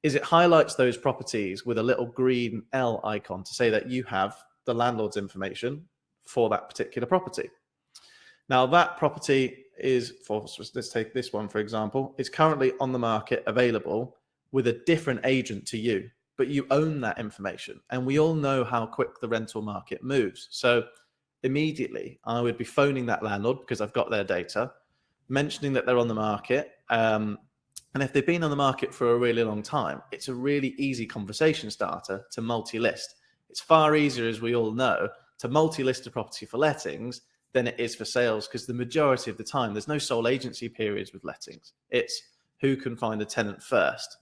is it highlights those properties with a little green L icon to say that you have the landlord's information for that particular property. Now that property is, let's take this one for example, it's currently on the market available with a different agent to you, but you own that information. And we all know how quick the rental market moves. So immediately I would be phoning that landlord because I've got their data, mentioning that they're on the market, And if they've been on the market for a really long time, it's a really easy conversation starter to multi-list. It's far easier, as we all know, to multi-list a property for lettings than it is for sales, because the majority of the time, there's no sole agency periods with lettings. It's who can find a tenant first.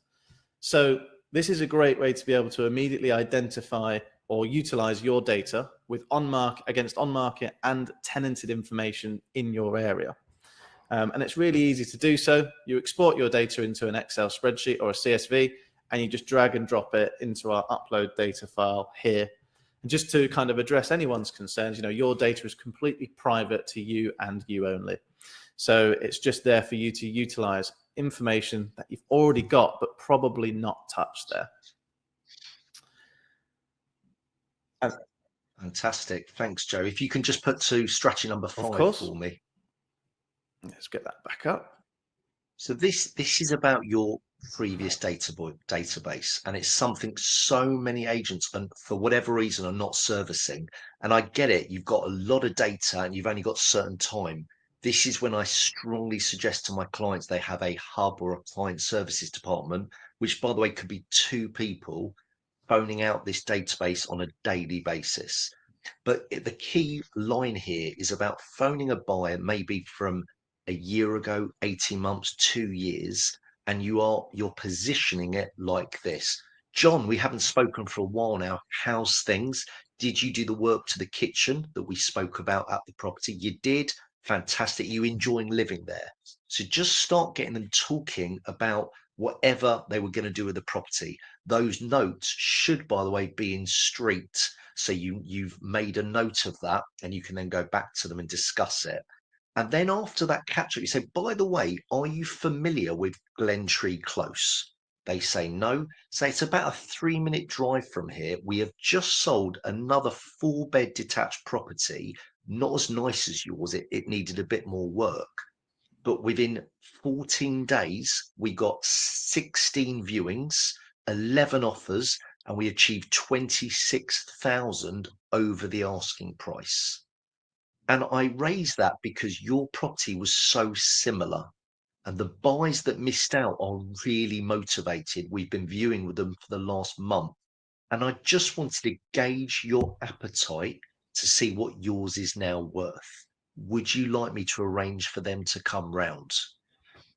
So this is a great way to be able to immediately identify or utilize your data with on-market and tenanted information in your area. And it's really easy to do so. You export your data into an Excel spreadsheet or a CSV, and you just drag and drop it into our upload data file here. And just to kind of address anyone's concerns, your data is completely private to you and you only. So it's just there for you to utilize information that you've already got, but probably not touched there. Fantastic. Thanks, Joe. If you can just put to strategy number 5 for me. Let's get that back up. So this is about your previous database, and it's something so many agents, and for whatever reason, are not servicing. And I get it. You've got a lot of data and you've only got certain time. This is when I strongly suggest to my clients they have a hub or a client services department, which, by the way, could be 2 people phoning out this database on a daily basis. But the key line here is about phoning a buyer maybe from a year ago, 18 months, 2 years, and you're positioning it like this. John, we haven't spoken for a while now. How's things? Did you do the work to the kitchen that we spoke about at the property? You did. Fantastic. You enjoying living there? So just start getting them talking about whatever they were going to do with the property. Those notes should, by the way, be in street. So you've made a note of that, and you can then go back to them and discuss it. And then after that catch up, you say, by the way, are you familiar with Glentree Close? They say no. Say it's about a 3-minute drive from here. We have just sold another 4-bed detached property, not as nice as yours. It needed a bit more work. But within 14 days, we got 16 viewings, 11 offers, and we achieved 26,000 over the asking price. And I raised that because your property was so similar, and the buyers that missed out are really motivated. We've been viewing with them for the last month, and I just wanted to gauge your appetite to see what yours is now worth. Would you like me to arrange for them to come round?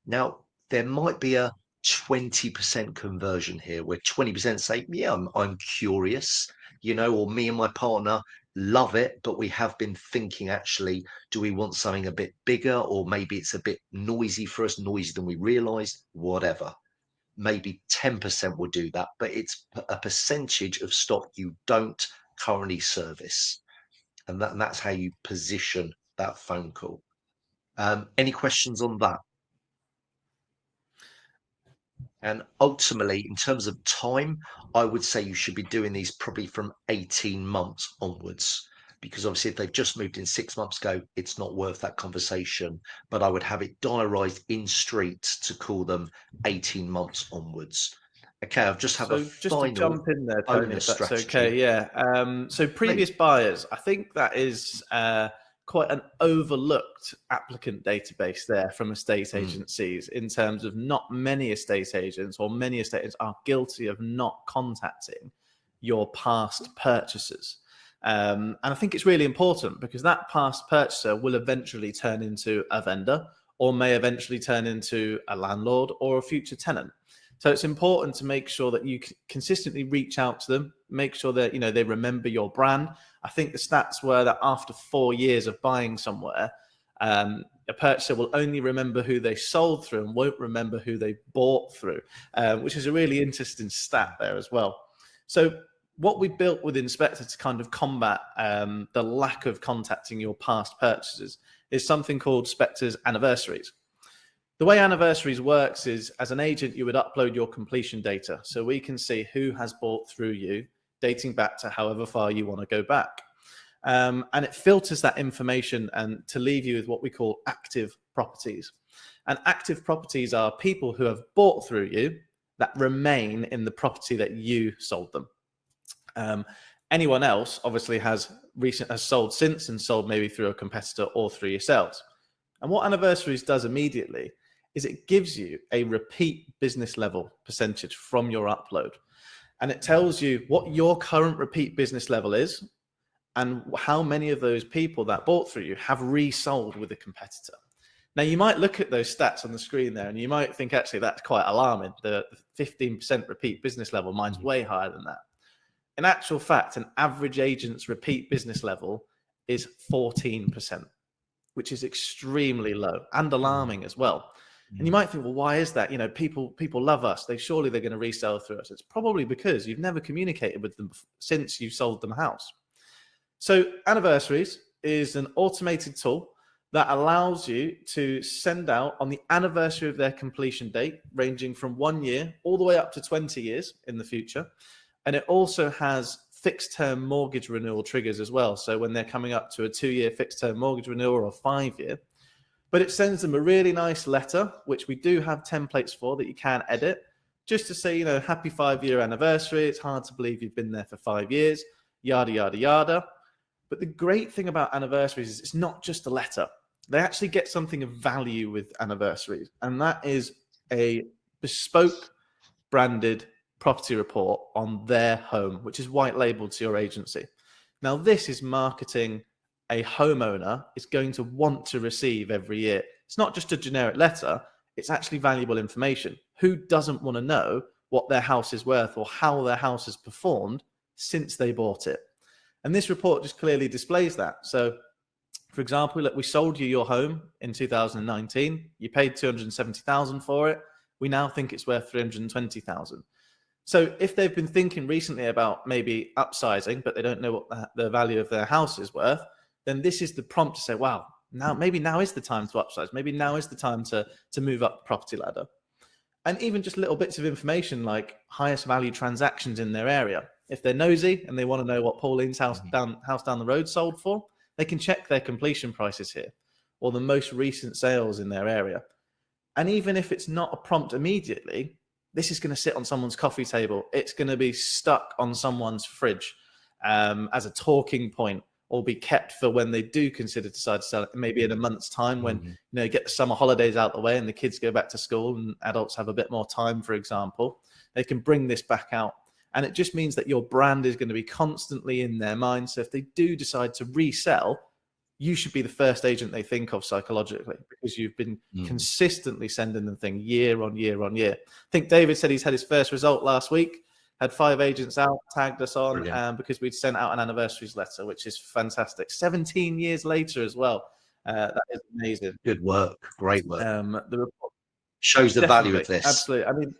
Now, there might be a 20% conversion here where 20% say, yeah, I'm curious, or me and my partner love it, but we have been thinking, actually, do we want something a bit bigger, or maybe it's a bit noisy for us, noisier than we realized, whatever. Maybe 10% will do that, but it's a percentage of stock you don't currently service. And that's how you position that phone call. Any questions on that? And ultimately, in terms of time, I would say you should be doing these probably from 18 months onwards, because obviously if they've just moved in 6 months ago, it's not worth that conversation. But I would have it diarised in street to call them 18 months onwards. Okay, I've just have a just to jump in there, Tony, if that's strategy. okay. Yeah. So previous buyers, I think that is quite an overlooked applicant database there from estate agencies, in terms of not many estate agents, or many estate agents are guilty of not contacting your past purchasers. And I think it's really important, because that past purchaser will eventually turn into a vendor, or may eventually turn into a landlord or a future tenant. So it's important to make sure that you consistently reach out to them, make sure that they remember your brand. I think the stats were that after 4 years of buying somewhere, a purchaser will only remember who they sold through and won't remember who they bought through, which is a really interesting stat there as well. So what we built within Spectre to kind of combat the lack of contacting your past purchasers is something called Spectre's Anniversaries. The way Anniversaries works is, as an agent, you would upload your completion data, so we can see who has bought through you, dating back to however far you want to go back. And it filters that information and to leave you with what we call active properties. And active properties are people who have bought through you that remain in the property that you sold them. Anyone else obviously has sold since, and sold maybe through a competitor or through yourselves. And what Anniversaries does immediately is it gives you a repeat business level percentage from your upload. And it tells you what your current repeat business level is and how many of those people that bought through you have resold with a competitor. Now, you might look at those stats on the screen there and you might think, actually, that's quite alarming. The 15% repeat business level, mine's way higher than that. In actual fact, an average agent's repeat business level is 14%, which is extremely low and alarming as well. And you might think, well, why is that? You know, people love us. Surely they're going to resell through us. It's probably because you've never communicated with them since you sold them a house. So Anniversaries is an automated tool that allows you to send out on the anniversary of their completion date, ranging from 1 year all the way up to 20 years in the future. And it also has fixed term mortgage renewal triggers as well. So when they're coming up to a 2-year fixed term mortgage renewal or a 5-year, but it sends them a really nice letter, which we do have templates for that you can edit, just to say, you know, happy 5-year anniversary. It's hard to believe you've been there for 5 years, yada, yada, yada. But the great thing about Anniversaries is it's not just a letter. They actually get something of value with Anniversaries, and that is a bespoke branded property report on their home, which is white labeled to your agency. Now, this is marketing a homeowner is going to want to receive every year. It's not just a generic letter, it's actually valuable information. Who doesn't want to know what their house is worth or how their house has performed since they bought it? And this report just clearly displays that. So, for example, look, we sold you your home in 2019. You paid 270,000 for it. We now think it's worth 320,000. So if they've been thinking recently about maybe upsizing, but they don't know what the value of their house is worth, then this is the prompt to say, wow, maybe now is the time to upsize. Maybe now is the time to move up the property ladder. And even just little bits of information like highest value transactions in their area. If they're nosy and they want to know what Pauline's house down the road sold for, they can check their completion prices here or the most recent sales in their area. And even if it's not a prompt immediately, this is going to sit on someone's coffee table. It's going to be stuck on someone's fridge as a talking point, or be kept for when they do decide to sell it, maybe in a month's time when you know, get the summer holidays out the way and the kids go back to school and adults have a bit more time, for example. They can bring this back out. And it just means that your brand is going to be constantly in their mind. So if they do decide to resell, you should be the first agent they think of psychologically, because you've been consistently sending them things year on year on year. I think David said he's had his first result last week, had 5 agents out, tagged us on because we'd sent out an anniversaries letter, which is fantastic. 17 years later as well. That is amazing. Good work. Great work. The report shows the value of this. Absolutely. I mean,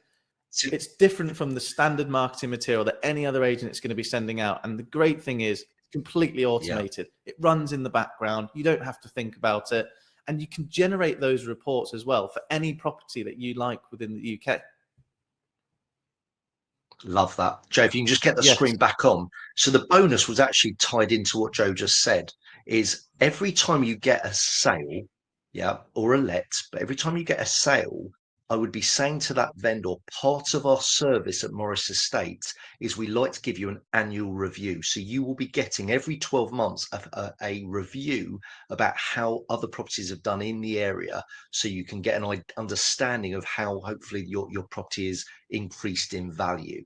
it's different from the standard marketing material that any other agent is going to be sending out. And the great thing is it's completely automated. It runs in the background. You don't have to think about it. And you can generate those reports as well for any property that you like within the UK. Love that. Joe, if you can just get the screen back on. So the bonus was actually tied into what Joe just said, is every time you get a sale, or a let, but every time you get a sale, I would be saying to that vendor, part of our service at Morris Estates is we like to give you an annual review. So you will be getting every 12 months a review about how other properties have done in the area. So you can get an understanding of how hopefully your property is increased in value.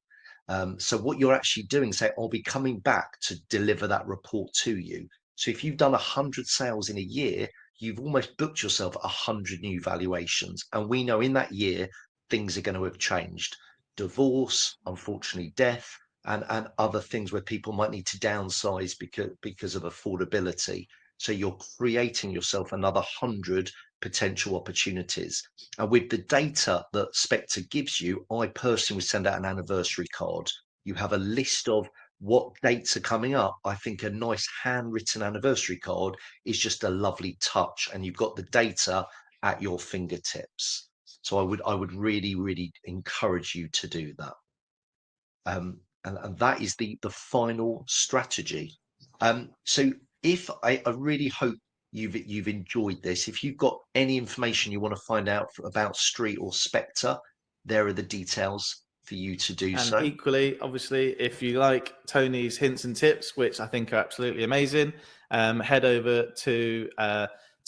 So what you're actually doing, say, I'll be coming back to deliver that report to you. So if you've done 100 sales in a year, you've almost booked yourself 100 new valuations. And we know in that year, things are going to have changed. Divorce, unfortunately, death, and other things where people might need to downsize because of affordability. So you're creating yourself another 100 potential opportunities. And with the data that Spectre gives you, I personally would send out an anniversary card. You have a list of what dates are coming up. I think a nice handwritten anniversary card is just a lovely touch, and you've got the data at your fingertips. So I would really, really encourage you to do that. And that is the final strategy. So if I really hope you've enjoyed this. If you've got any information you want to find out about Street or Spectre, there are the details for you to do so. And equally, obviously, if you like Tony's hints and tips, which I think are absolutely amazing, head over to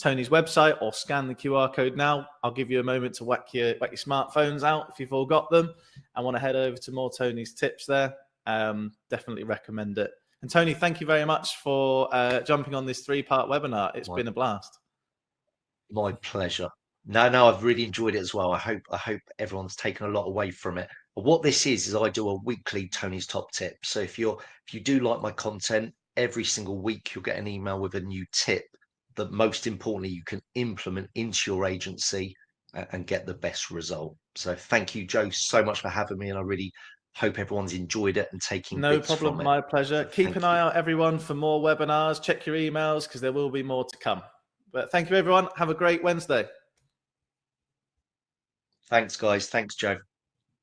Tony's website or scan the QR code now. I'll give you a moment to whack your smartphones out if you've all got them and want to head over to more Tony's tips there. Definitely recommend it. And Tony, thank you very much for jumping on this 3-part webinar. It's been a blast. My pleasure. No, I've really enjoyed it as well. I hope everyone's taken a lot away from it. But what this is I do a weekly Tony's Top Tip. So if you do like my content, every single week you'll get an email with a new tip that most importantly you can implement into your agency and get the best result. So thank you, Joe, so much for having me, and I really hope everyone's enjoyed it and taking bits from it. No problem, my pleasure. Keep an eye out, everyone, for more webinars. Check your emails because there will be more to come. But thank you, everyone. Have a great Wednesday. Thanks, guys. Thanks, Joe.